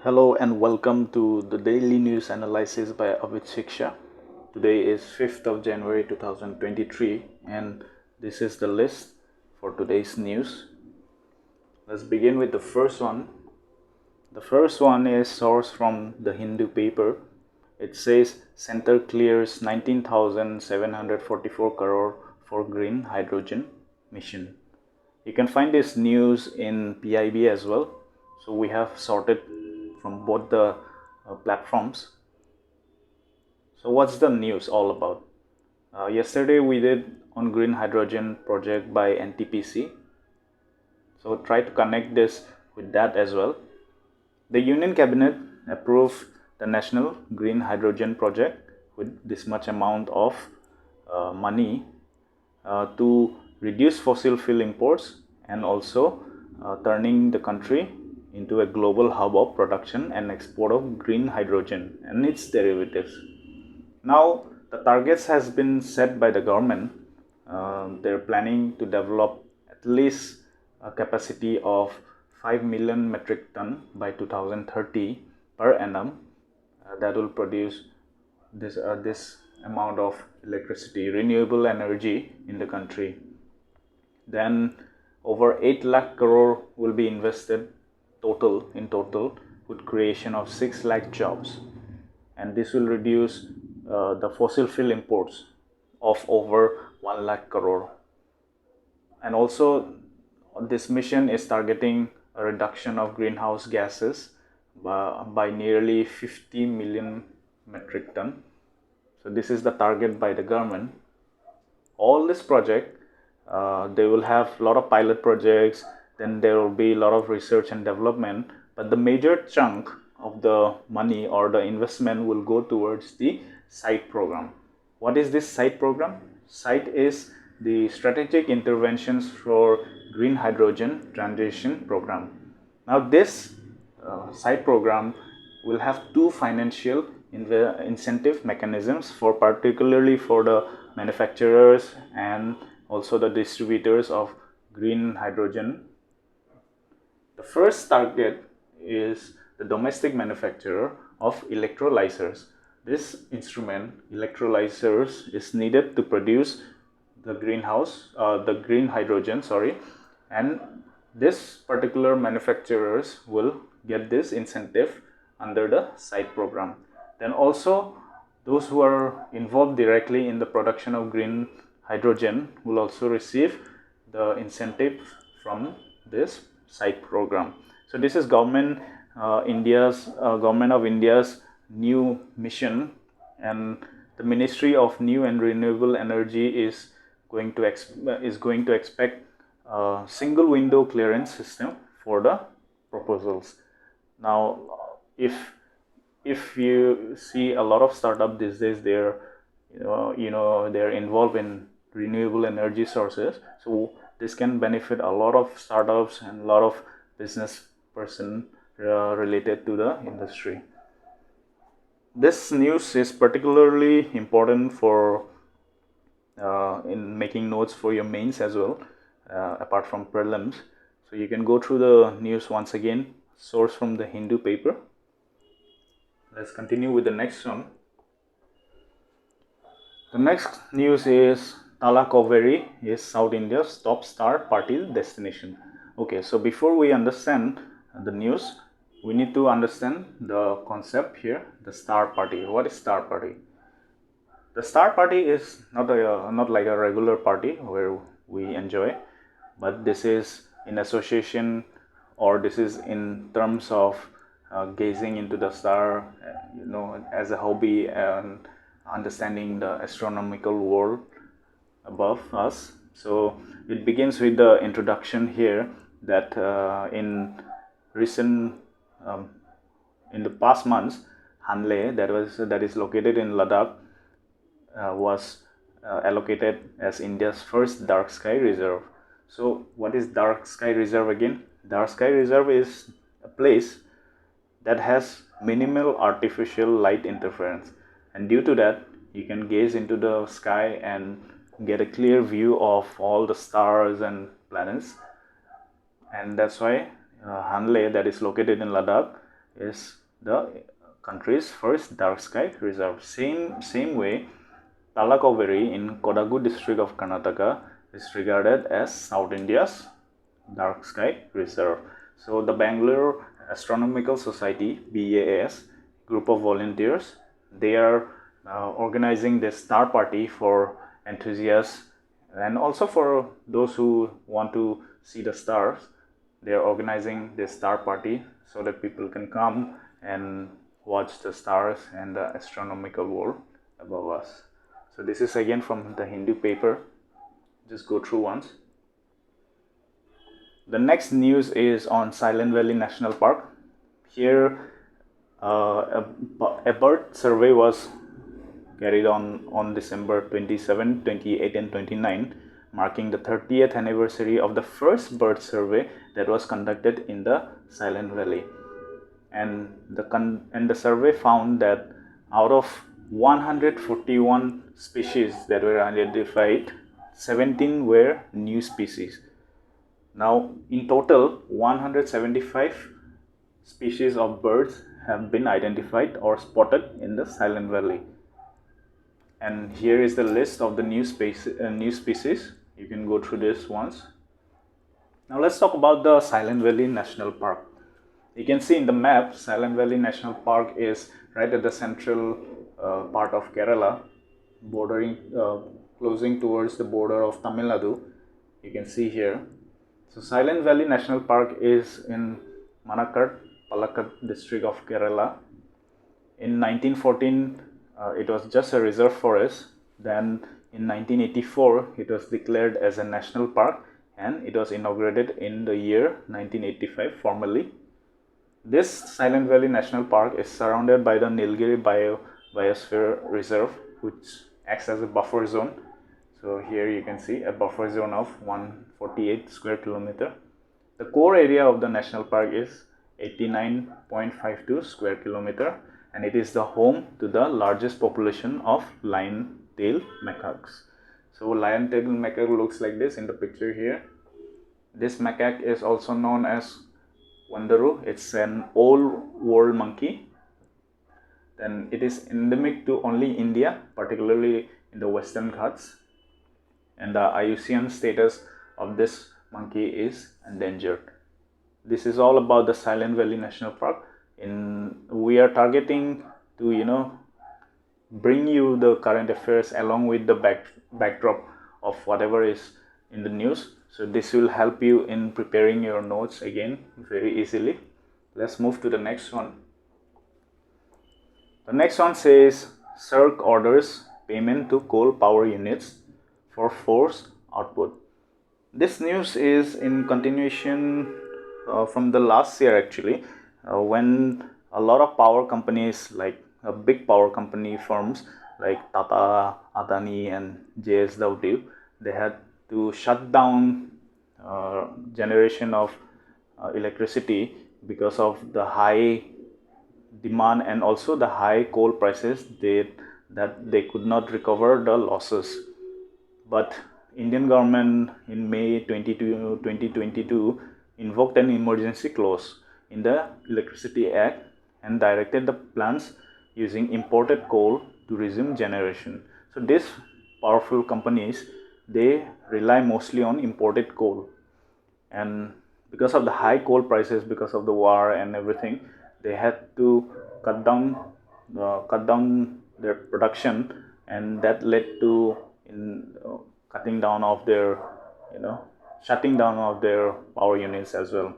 Hello and welcome to the daily news analysis by Shiksha. Today is 5th of January 2023 and this is the list for today's news. Let's begin with the first one. The first one is sourced from the Hindu paper. It says Center clears 19,744 crore for green hydrogen mission. You can find this news in PIB as well. So we have sorted from both the platforms. So what's the news all about? Yesterday we did on green hydrogen project by NTPC. So try to connect this with that as well. The Union Cabinet approved the National Green Hydrogen Project with this much amount of money to reduce fossil fuel imports and also turning the country into a global hub of production and export of green hydrogen and its derivatives. Now the targets has been set by the government. They're planning to develop at least a capacity of 5 million metric ton by 2030 per annum. That will produce this amount of electricity, renewable energy in the country. Then over 8 lakh crore will be invested in total with creation of 6 lakh jobs, and this will reduce the fossil fuel imports of over 1 lakh crore. And also this mission is targeting a reduction of greenhouse gases by nearly 50 million metric ton. So this is the target by the government. All this project, they will have a lot of pilot projects, then there will be a lot of research and development, but the major chunk of the money or the investment will go towards the SITE program. What is this SITE program? SITE is the Strategic Interventions for Green Hydrogen Transition Program. Now this SITE program will have two financial incentive mechanisms for particularly for the manufacturers and also the distributors of green hydrogen. The first target is the domestic manufacturer of electrolyzers. This instrument, electrolyzers, is needed to produce the green hydrogen, and this particular manufacturers will get this incentive under the SITE program. Then also those who are involved directly in the production of green hydrogen will also receive the incentive from this SITE program. So this is government of India's new mission, and the Ministry of New and Renewable Energy is going to expect a single window clearance system for the proposals. Now if you see a lot of startup these days, they're involved in renewable energy sources, so this can benefit a lot of startups and a lot of business person related to the industry. This news is particularly important for in making notes for your mains as well, apart from prelims. So you can go through the news once again, source from the Hindu paper. Let's continue with the next one. The next news is Talakaveri is South India's top star party destination. Okay, so before we understand the news, we need to understand the concept here, the star party. What is star party? The star party is not like a regular party where we enjoy, but this is in association, or this is in terms of gazing into the star, as a hobby and understanding the astronomical world above us. So it begins with the introduction here that in the past months, Hanle, that is located in Ladakh, was allocated as India's first dark sky reserve. So what is dark sky reserve again? Dark sky reserve is a place that has minimal artificial light interference, and due to that you can gaze into the sky and get a clear view of all the stars and planets. And that's why Hanle, that is located in Ladakh, is the country's first dark sky reserve. Same way, Talakaveri in Kodagu district of Karnataka is regarded as South India's dark sky reserve. So the Bangalore Astronomical Society, BAS, group of volunteers, they are organizing this star party for enthusiasts and also for those who want to see the stars. They are organizing this star party so that people can come and watch the stars and the astronomical world above us. So this is again from the Hindu paper. Just go through once. The next news is on Silent Valley National Park. Here a bird survey was carried on December 27, 28 and 29, marking the 30th anniversary of the first bird survey that was conducted in the Silent Valley. And the survey found that out of 141 species that were identified, 17 were new species. Now, in total, 175 species of birds have been identified or spotted in the Silent Valley. And here is the list of the new species. You can go through this once. Now, let's talk about the Silent Valley National Park. You can see in the map, Silent Valley National Park is right at the central part of Kerala, bordering, closing towards the border of Tamil Nadu. You can see here. So Silent Valley National Park is in Manakad, Palakkad district of Kerala. In 1914, it was just a reserve forest. Then in 1984, it was declared as a national park and it was inaugurated in the year 1985 formally. This Silent Valley National Park is surrounded by the Nilgiri Biosphere Reserve, which acts as a buffer zone. So here you can see a buffer zone of 148 square kilometer. The core area of the national park is 89.52 square kilometer, and it is the home to the largest population of lion-tailed macaques. So lion-tailed macaque looks like this in the picture here. This macaque is also known as Wandaru. It's an old world monkey. Then it is endemic to only India, particularly in the Western Ghats. And the IUCN status of this monkey is endangered. This is all about the Silent Valley National Park. We are targeting to bring you the current affairs along with the backdrop of whatever is in the news. So this will help you in preparing your notes again very easily. Let's move to the next one. The next one says CERC orders payment to coal power units for forced output. This news is in continuation from the last year actually, when a lot of power companies, like big power company firms like Tata, Adani and JSW, they had to shut down generation of electricity because of the high demand and also the high coal prices that they could not recover the losses. But Indian government in May 2022 invoked an emergency clause in the Electricity Act and directed the plants using imported coal to resume generation. So these powerful companies, they rely mostly on imported coal, and because of the high coal prices, because of the war and everything, they had to cut down their production, and that led to shutting down of their power units as well.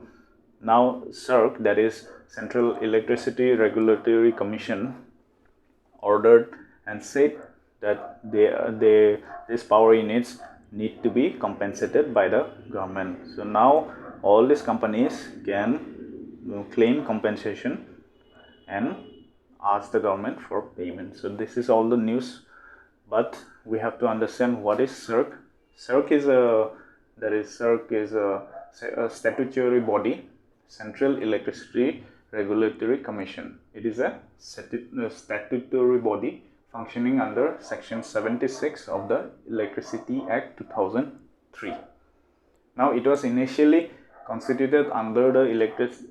Now CERC, that is Central Electricity Regulatory Commission, ordered and said that these power units need to be compensated by the government. So now all these companies can claim compensation and ask the government for payment. So this is all the news, but we have to understand what is CERC. CERC is a statutory body, Central Electricity Regulatory Commission. It is a statutory body functioning under Section 76 of the Electricity Act 2003. Now, it was initially constituted under the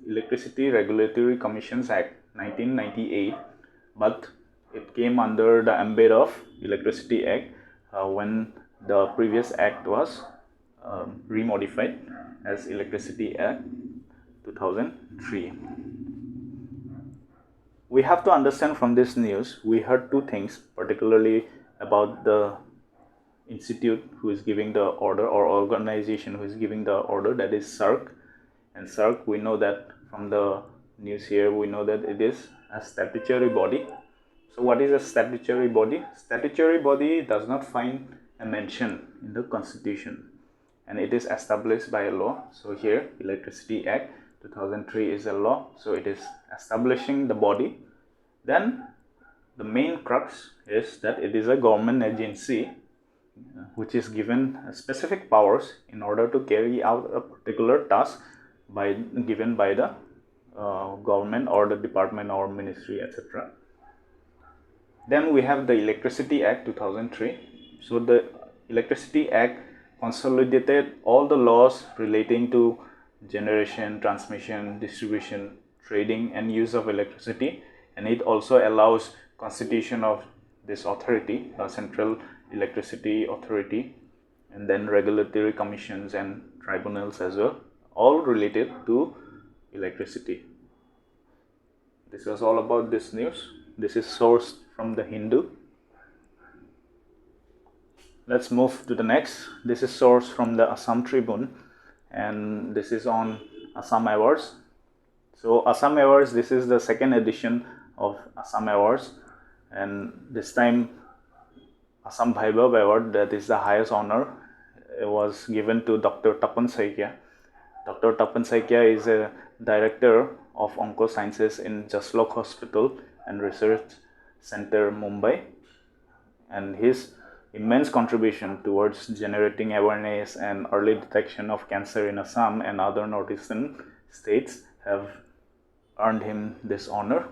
Electricity Regulatory Commissions Act 1998, but it came under the ambit of Electricity Act when the previous act was remodified as Electricity Act 2003. We have to understand from this news, we heard two things, particularly about the institute who is giving the order, or organization who is giving the order, that is CERC. And CERC, we know that from the news here, we know that it is a statutory body. So what is a statutory body? Statutory body does not find a mention in the constitution, and it is established by a law. So here, Electricity Act 2003 is a law, so it is establishing the body. Then the main crux is that it is a government agency which is given specific powers in order to carry out a particular task given by the government or the department or ministry, etc. Then we have the Electricity Act 2003. So the Electricity Act consolidated all the laws relating to generation, transmission, distribution, trading and use of electricity, and it also allows constitution of this authority, Central Electricity Authority, and then regulatory commissions and tribunals as well, all related to electricity. This was all about this news. This is sourced from the Hindu. Let's move to the next. This is sourced from the Assam Tribune, and this is on Assam Awards. So Assam Awards, this is the second edition of Assam Awards, and this time Assam Vaibhav Award, that is the highest honor, was given to Dr. Tapan Saikia. Dr. Tapan Saikia is a director of Oncosciences in Jaslok Hospital and Research Center, Mumbai, and his immense contribution towards generating awareness and early detection of cancer in Assam and other northeastern states have earned him this honor.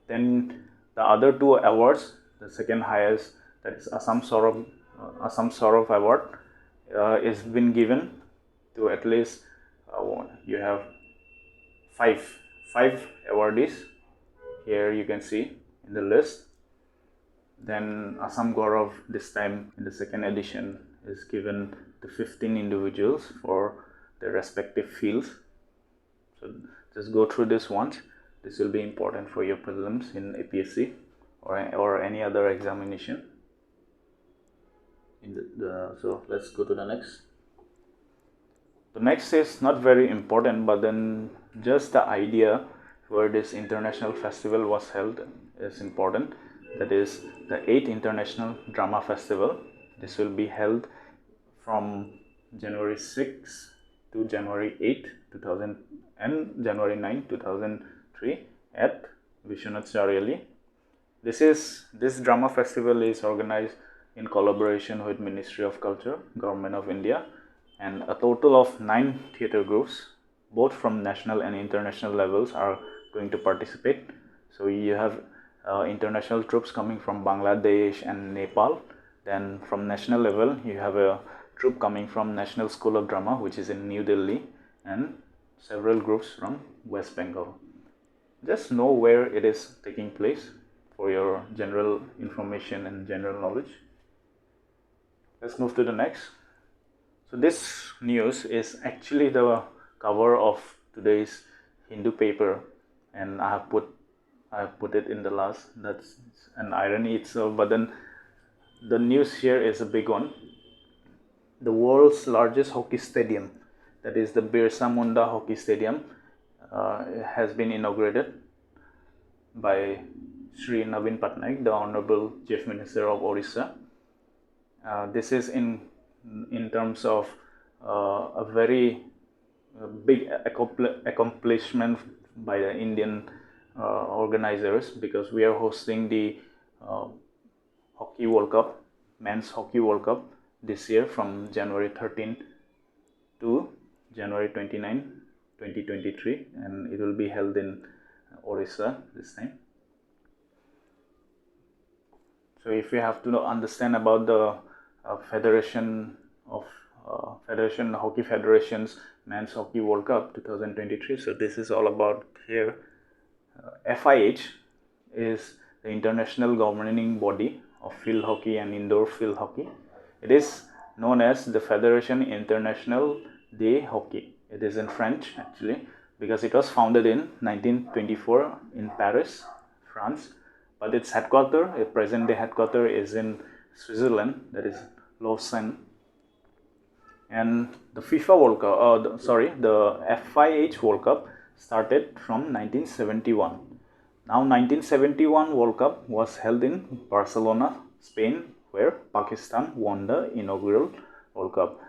Then the other two awards, the second highest, that is Assam Saurav Award, is been given to at least you have five awardees. Here you can see in the list. Then Assam Gaurav, this time in the second edition, is given to 15 individuals for their respective fields. So just go through this once. This will be important for your prelims in APSC or any other examination. So let's go to the next. The next is not very important, but then just the idea where this international festival was held is important. That is the 8th International Drama Festival. This will be held from January 6 to January 8, 2000 and January 9, 2003 at Vishwanath Chariali. This drama festival is organized in collaboration with Ministry of Culture, Government of India, and a total of 9 theatre groups, both from national and international levels, are going to participate. So you have international troops coming from Bangladesh and Nepal. Then from national level, you have a troupe coming from National School of Drama, which is in New Delhi, and several groups from West Bengal. Just know where it is taking place for your general information and general knowledge. Let's move to the next. So this news is actually the cover of today's Hindu paper, and I have put it in the last. That's an irony itself, but then the news here is a big one. The world's largest hockey stadium, that is the Birsa Munda Hockey Stadium, has been inaugurated by Sri Naveen Patnaik, the Honorable Chief Minister of Orissa. This is in terms of a very big accomplishment by the Indian organizers, because we are hosting the Hockey World Cup, Men's Hockey World Cup this year from January 13 to January 29, 2023, and it will be held in Orissa this time. So if you have to understand about the Federation of Hockey Federation's Men's Hockey World Cup 2023. So this is all about here. FIH is the international governing body of field hockey and indoor field hockey. It is known as the Fédération Internationale de Hockey. It is in French actually, because it was founded in 1924 in Paris, France. But its present day headquarters is in Switzerland, that is Lausanne. And the FIFA World Cup, the FIH World Cup started from 1971. Now 1971 World Cup was held in Barcelona, Spain, where Pakistan won the inaugural World Cup.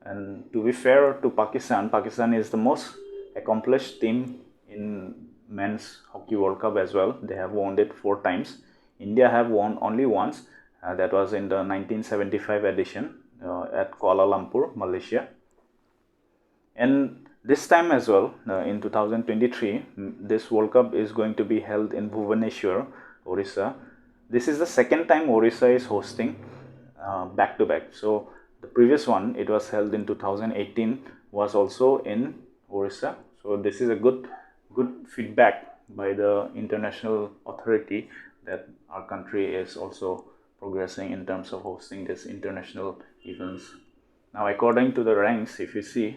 And to be fair to Pakistan, Pakistan is the most accomplished team in men's hockey World Cup as well. They have won it 4 times. India have won only once, that was in the 1975 edition at Kuala Lumpur, Malaysia. And this time as well, in 2023, this World Cup is going to be held in Bhubaneswar, Orissa. This is the second time Orissa is hosting back to back. So the previous one, it was held in 2018, was also in Orissa. So this is a good feedback by the international authority that our country is also progressing in terms of hosting this international events. Now, according to the ranks, if you see,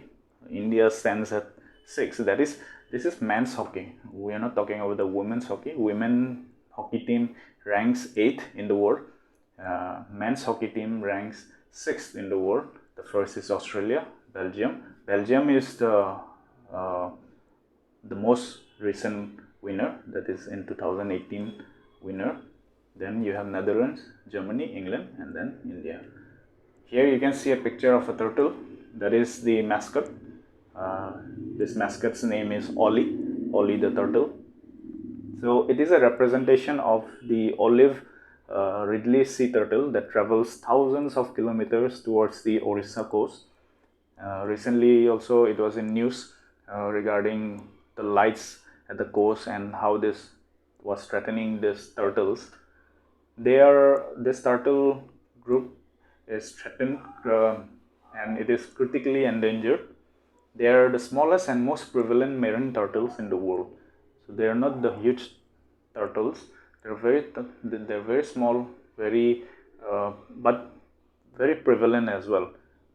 India stands at 6. This is men's hockey. We are not talking about the women's hockey. Women hockey team ranks 8th in the world. Men's hockey team ranks 6th in the world. The first is Australia, Belgium. Belgium is the most recent winner, that is in 2018 winner. Then you have Netherlands, Germany, England, and then India. Here you can see a picture of a turtle. That is the mascot. This mascot's name is Ollie the turtle. So it is a representation of the olive Ridley sea turtle that travels thousands of kilometers towards the Orissa coast. Recently also it was in news regarding the lights at the coast and how this was threatening these turtles. This turtle group is threatened and it is critically endangered. They are the smallest and most prevalent marine turtles in the world. So they are not the huge turtles. They're very small, but very prevalent as well.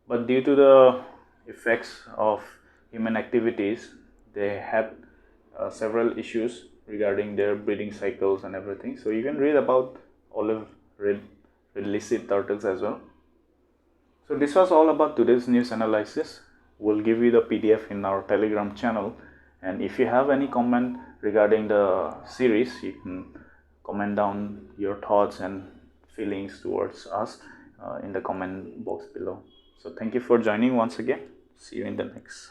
But due to the effects of human activities, they had several issues regarding their breeding cycles and everything. So you can read about olive Ridley sea turtles as well. So this was all about today's news analysis. We'll give you the PDF in our Telegram channel, and if you have any comment regarding the series, you can comment down your thoughts and feelings towards us in the comment box below. So thank you for joining once again. See you in the next